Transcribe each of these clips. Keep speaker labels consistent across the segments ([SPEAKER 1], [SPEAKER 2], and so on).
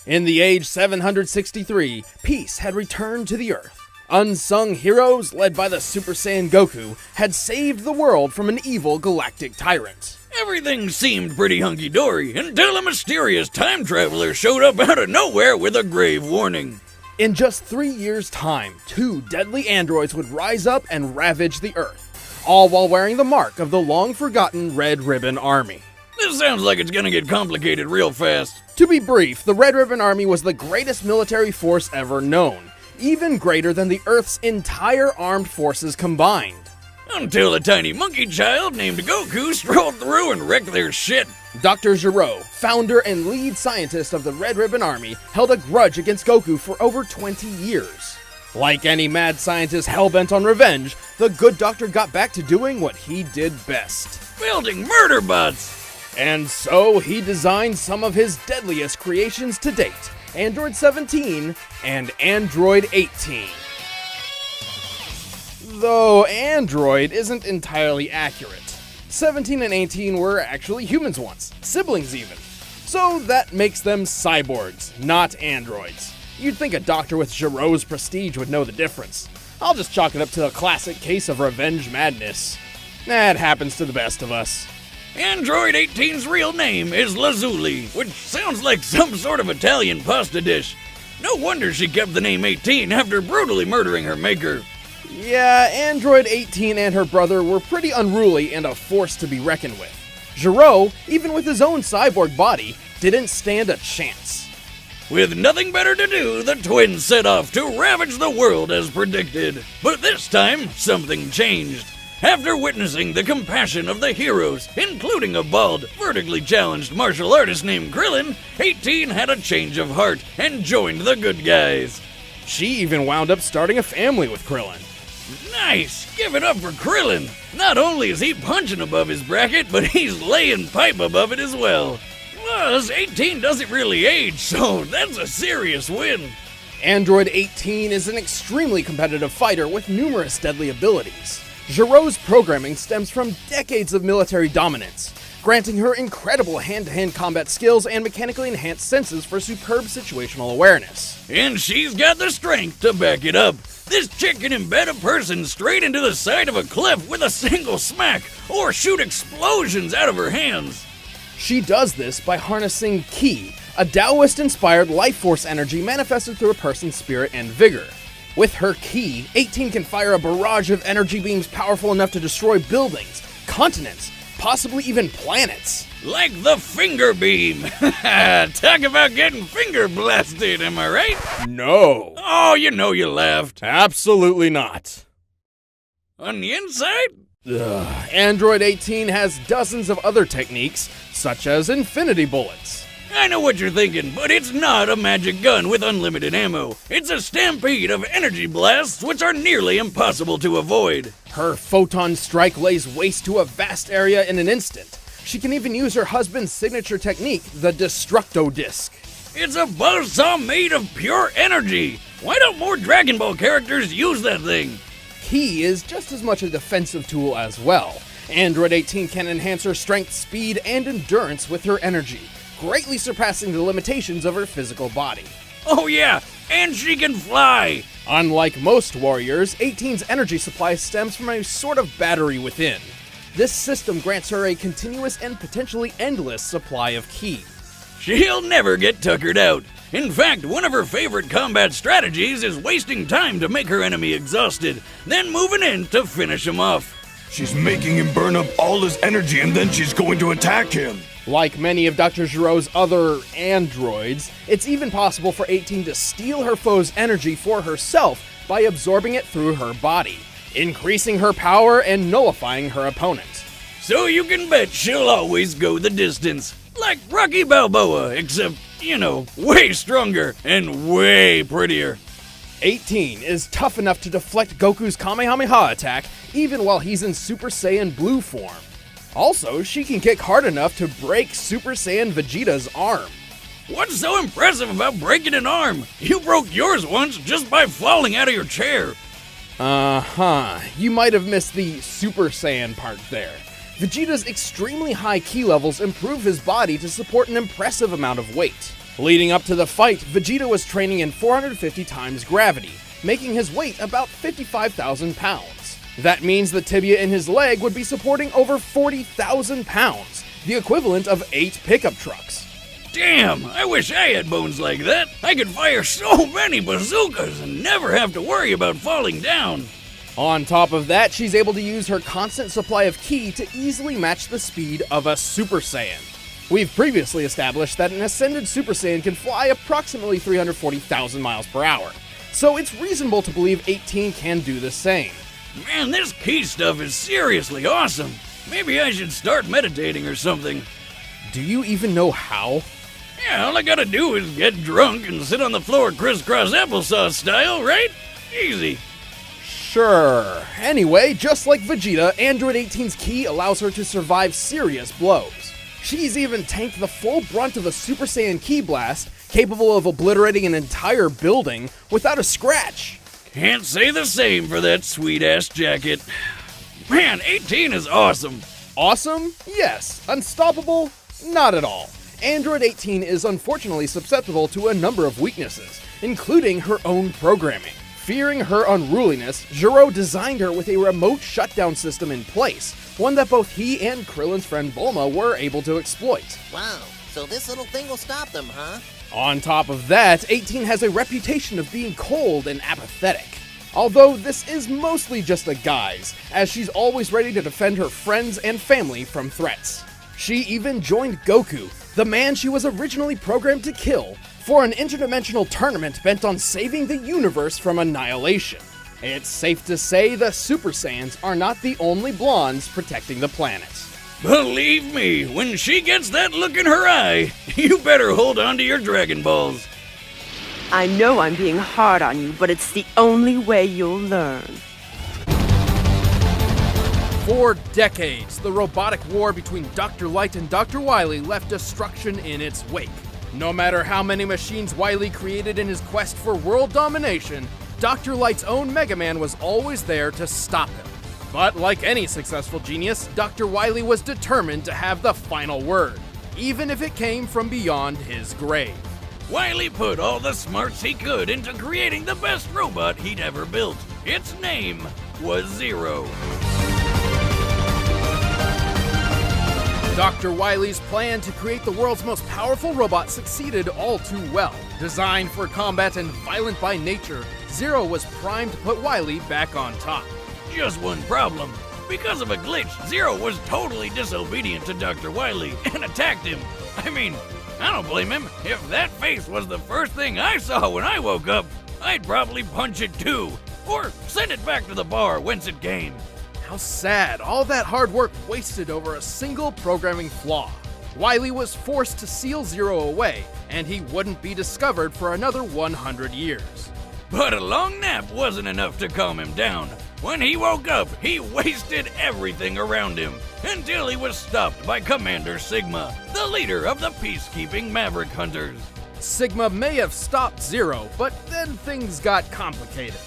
[SPEAKER 1] In the age 763, peace had returned to the Earth. Unsung heroes, led by the Super Saiyan Goku, had saved the world from an evil galactic tyrant.
[SPEAKER 2] Everything seemed pretty hunky-dory until a mysterious time traveler showed up out of nowhere with a grave warning.
[SPEAKER 1] In just 3 years' time, 2 deadly androids would rise up and ravage the Earth, all while wearing the mark of the long-forgotten Red Ribbon Army.
[SPEAKER 2] This sounds like it's gonna get complicated real fast.
[SPEAKER 1] To be brief, the Red Ribbon Army was the greatest military force ever known, even greater than the Earth's entire armed forces combined.
[SPEAKER 2] Until a tiny monkey child named Goku strolled through and wrecked their shit.
[SPEAKER 1] Dr. Gero, founder and lead scientist of the Red Ribbon Army, held a grudge against Goku for over 20 years. Like any mad scientist hell-bent on revenge, the good doctor got back to doing what he did best.
[SPEAKER 2] Building murder bots!
[SPEAKER 1] And so he designed some of his deadliest creations to date, Android 17 and Android 18. Though Android isn't entirely accurate. 17 and 18 were actually humans once, siblings even. So that makes them cyborgs, not androids. You'd think a doctor with Gero's prestige would know the difference. I'll just chalk it up to a classic case of revenge madness. That happens to the best of us.
[SPEAKER 2] Android 18's real name is Lazuli, which sounds like some sort of Italian pasta dish. No wonder she kept the name 18 after brutally murdering her maker.
[SPEAKER 1] Yeah, Android 18 and her brother were pretty unruly and a force to be reckoned with. Gero, even with his own cyborg body, didn't stand a chance.
[SPEAKER 2] With nothing better to do, the twins set off to ravage the world as predicted. But this time, something changed. After witnessing the compassion of the heroes, including a bald, vertically challenged martial artist named Krillin, 18 had a change of heart and joined the good guys.
[SPEAKER 1] She even wound up starting a family with Krillin.
[SPEAKER 2] Nice! Give it up for Krillin! Not only is he punching above his bracket, but he's laying pipe above it as well. Plus, 18 doesn't really age, so that's a serious win.
[SPEAKER 1] Android 18 is an extremely competitive fighter with numerous deadly abilities. Gero's programming stems from decades of military dominance, granting her incredible hand-to-hand combat skills and mechanically enhanced senses for superb situational awareness.
[SPEAKER 2] And she's got the strength to back it up. This chick can embed a person straight into the side of a cliff with a single smack, or shoot explosions out of her hands.
[SPEAKER 1] She does this by harnessing Ki, a Taoist-inspired life force energy manifested through a person's spirit and vigor. With her Ki, 18 can fire a barrage of energy beams powerful enough to destroy buildings, continents, possibly even planets.
[SPEAKER 2] Like the finger beam. Talk about getting finger blasted, am I right?
[SPEAKER 1] No.
[SPEAKER 2] Oh, you know you laughed.
[SPEAKER 1] Absolutely not.
[SPEAKER 2] On the inside?
[SPEAKER 1] Android 18 has dozens of other techniques, such as infinity bullets.
[SPEAKER 2] I know what you're thinking, but it's not a magic gun with unlimited ammo. It's a stampede of energy blasts which are nearly impossible to avoid.
[SPEAKER 1] Her photon strike lays waste to a vast area in an instant. She can even use her husband's signature technique, the Destructo Disc.
[SPEAKER 2] It's a buzzsaw made of pure energy. Why don't more Dragon Ball characters use that thing?
[SPEAKER 1] Ki is just as much a defensive tool as well. Android 18 can enhance her strength, speed, and endurance with her energy, greatly surpassing the limitations of her physical body.
[SPEAKER 2] Oh yeah, and she can fly!
[SPEAKER 1] Unlike most warriors, 18's energy supply stems from a sort of battery within. This system grants her a continuous and potentially endless supply of Ki.
[SPEAKER 2] She'll never get tuckered out. In fact, one of her favorite combat strategies is wasting time to make her enemy exhausted, then moving in to finish him off.
[SPEAKER 3] She's making him burn up all his energy and then she's going to attack him.
[SPEAKER 1] Like many of Dr. Gero's other androids, it's even possible for 18 to steal her foe's energy for herself by absorbing it through her body, increasing her power and nullifying her opponent.
[SPEAKER 2] So you can bet she'll always go the distance. Like Rocky Balboa, except, way stronger and way prettier.
[SPEAKER 1] 18 is tough enough to deflect Goku's Kamehameha attack even while he's in Super Saiyan Blue form. Also, she can kick hard enough to break Super Saiyan Vegeta's arm.
[SPEAKER 2] What's so impressive about breaking an arm? You broke yours once just by falling out of your chair.
[SPEAKER 1] You might have missed the Super Saiyan part there. Vegeta's extremely high ki levels improve his body to support an impressive amount of weight. Leading up to the fight, Vegeta was training in 450 times gravity, making his weight about 55,000 pounds. That means the tibia in his leg would be supporting over 40,000 pounds, the equivalent of 8 pickup trucks.
[SPEAKER 2] Damn, I wish I had bones like that. I could fire so many bazookas and never have to worry about falling down.
[SPEAKER 1] On top of that, she's able to use her constant supply of ki to easily match the speed of a Super Saiyan. We've previously established that an Ascended Super Saiyan can fly approximately 340,000 miles per hour, so it's reasonable to believe 18 can do the same.
[SPEAKER 2] Man, this ki stuff is seriously awesome. Maybe I should start meditating or something.
[SPEAKER 1] Do you even know how?
[SPEAKER 2] Yeah, all I gotta do is get drunk and sit on the floor crisscross applesauce style, right? Easy.
[SPEAKER 1] Sure. Anyway, just like Vegeta, Android 18's ki allows her to survive serious blows. She's even tanked the full brunt of a Super Saiyan ki blast, capable of obliterating an entire building without a scratch.
[SPEAKER 2] Can't say the same for that sweet-ass jacket. Man, 18 is awesome.
[SPEAKER 1] Awesome? Yes. Unstoppable? Not at all. Android 18 is unfortunately susceptible to a number of weaknesses, including her own programming. Fearing her unruliness, Zero designed her with a remote shutdown system in place, one that both he and Krillin's friend Bulma were able to exploit.
[SPEAKER 4] Wow, so this little thing will stop them, huh?
[SPEAKER 1] On top of that, 18 has a reputation of being cold and apathetic. Although this is mostly just a guise, as she's always ready to defend her friends and family from threats. She even joined Goku, the man she was originally programmed to kill, for an interdimensional tournament bent on saving the universe from annihilation. It's safe to say the Super Saiyans are not the only blondes protecting the planet.
[SPEAKER 2] Believe me, when she gets that look in her eye, you better hold on to your Dragon Balls.
[SPEAKER 5] I know I'm being hard on you, but it's the only way you'll learn.
[SPEAKER 1] For decades, the robotic war between Dr. Light and Dr. Wily left destruction in its wake. No matter how many machines Wily created in his quest for world domination, Dr. Light's own Mega Man was always there to stop him. But like any successful genius, Dr. Wily was determined to have the final word, even if it came from beyond his grave.
[SPEAKER 2] Wily put all the smarts he could into creating the best robot he'd ever built. Its name was Zero.
[SPEAKER 1] Dr. Wily's plan to create the world's most powerful robot succeeded all too well. Designed for combat and violent by nature, Zero was primed to put Wily back on top.
[SPEAKER 2] Just one problem. Because of a glitch, Zero was totally disobedient to Dr. Wily and attacked him. I mean, I don't blame him. If that face was the first thing I saw when I woke up, I'd probably punch it too. Or send it back to the bar whence it came.
[SPEAKER 1] How sad, all that hard work wasted over a single programming flaw. Wily was forced to seal Zero away, and he wouldn't be discovered for another 100 years.
[SPEAKER 2] But a long nap wasn't enough to calm him down. When he woke up, he wasted everything around him, until he was stopped by Commander Sigma, the leader of the peacekeeping Maverick Hunters.
[SPEAKER 1] Sigma may have stopped Zero, but then things got complicated.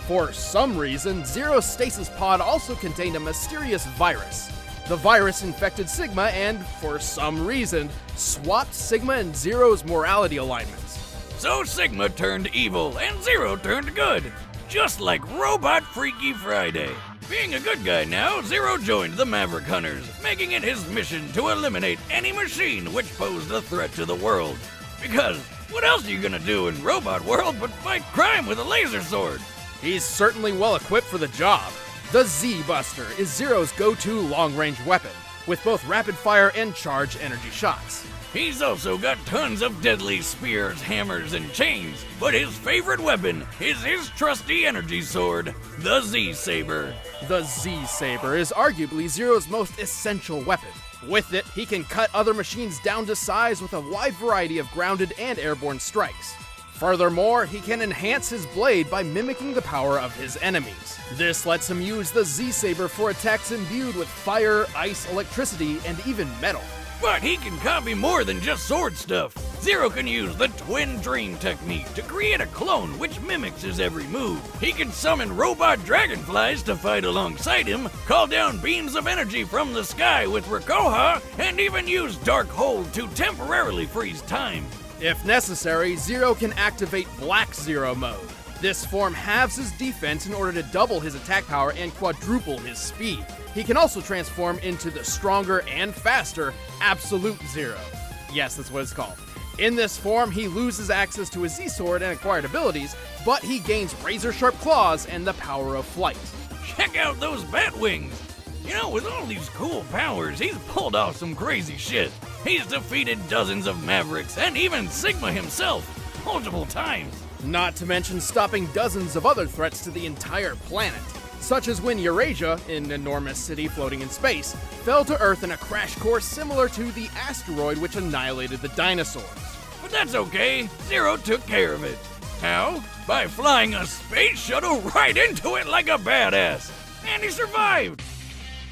[SPEAKER 1] For some reason, Zero's stasis pod also contained a mysterious virus. The virus infected Sigma and, for some reason, swapped Sigma and Zero's morality alignments.
[SPEAKER 2] So Sigma turned evil and Zero turned good, just like Robot Freaky Friday. Being a good guy now, Zero joined the Maverick Hunters, making it his mission to eliminate any machine which posed a threat to the world. Because what else are you gonna do in Robot World but fight crime with a laser sword?
[SPEAKER 1] He's certainly well equipped for the job. The Z-Buster is Zero's go-to long-range weapon, with both rapid-fire and charge energy shots.
[SPEAKER 2] He's also got tons of deadly spears, hammers, and chains, but his favorite weapon is his trusty energy sword, the Z-Saber.
[SPEAKER 1] The Z-Saber is arguably Zero's most essential weapon. With it, he can cut other machines down to size with a wide variety of grounded and airborne strikes. Furthermore, he can enhance his blade by mimicking the power of his enemies. This lets him use the Z-Saber for attacks imbued with fire, ice, electricity, and even metal.
[SPEAKER 2] But he can copy more than just sword stuff. Zero can use the Twin Dream technique to create a clone which mimics his every move. He can summon robot dragonflies to fight alongside him, call down beams of energy from the sky with Rakoha, and even use Dark Hold to temporarily freeze time.
[SPEAKER 1] If necessary, Zero can activate Black Zero mode. This form halves his defense in order to double his attack power and quadruple his speed. He can also transform into the stronger and faster Absolute Zero. Yes, that's what it's called. In this form, he loses access to his Z-Sword and acquired abilities, but he gains razor-sharp claws and the power of flight.
[SPEAKER 2] Check out those bat wings! You know, with all these cool powers, he's pulled off some crazy shit. He's defeated dozens of Mavericks and even Sigma himself multiple times.
[SPEAKER 1] Not to mention stopping dozens of other threats to the entire planet, such as when Eurasia, an enormous city floating in space, fell to Earth in a crash course similar to the asteroid which annihilated the dinosaurs.
[SPEAKER 2] But that's okay, Zero took care of it. How? By flying a space shuttle right into it like a badass. And he survived.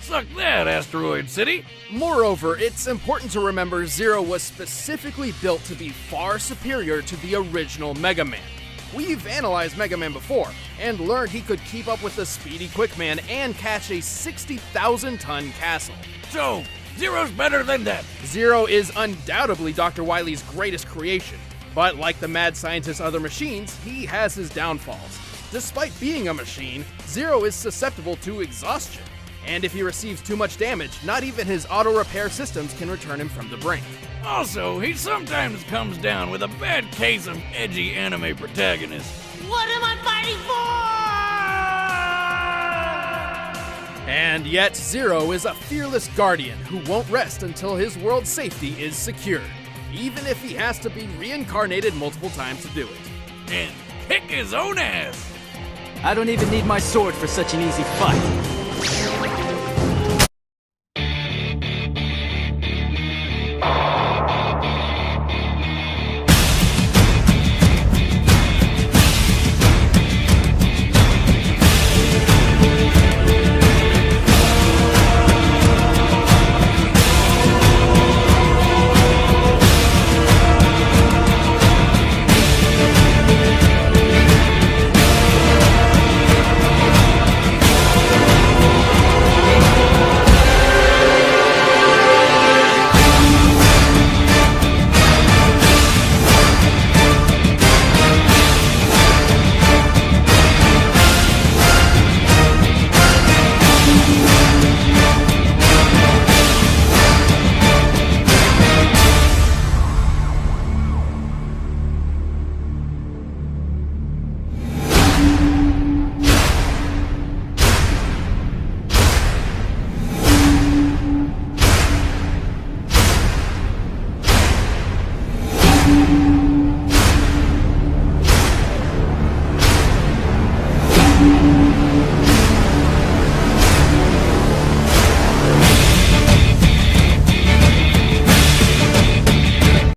[SPEAKER 2] Suck that, Asteroid City.
[SPEAKER 1] Moreover, it's important to remember Zero was specifically built to be far superior to the original Mega Man. We've analyzed Mega Man before, and learned he could keep up with the speedy Quick Man and catch a 60,000-ton castle.
[SPEAKER 2] So, Zero's better than that.
[SPEAKER 1] Zero is undoubtedly Dr. Wily's greatest creation, but like the mad scientist's other machines, he has his downfalls. Despite being a machine, Zero is susceptible to exhaustion, and if he receives too much damage, not even his auto-repair systems can return him from the brink.
[SPEAKER 2] Also, he sometimes comes down with a bad case of edgy anime protagonists.
[SPEAKER 6] What am I fighting for?
[SPEAKER 1] And yet, Zero is a fearless guardian who won't rest until his world's safety is secured, even if he has to be reincarnated multiple times to do it.
[SPEAKER 2] And kick his own ass.
[SPEAKER 7] I don't even need my sword for such an easy fight.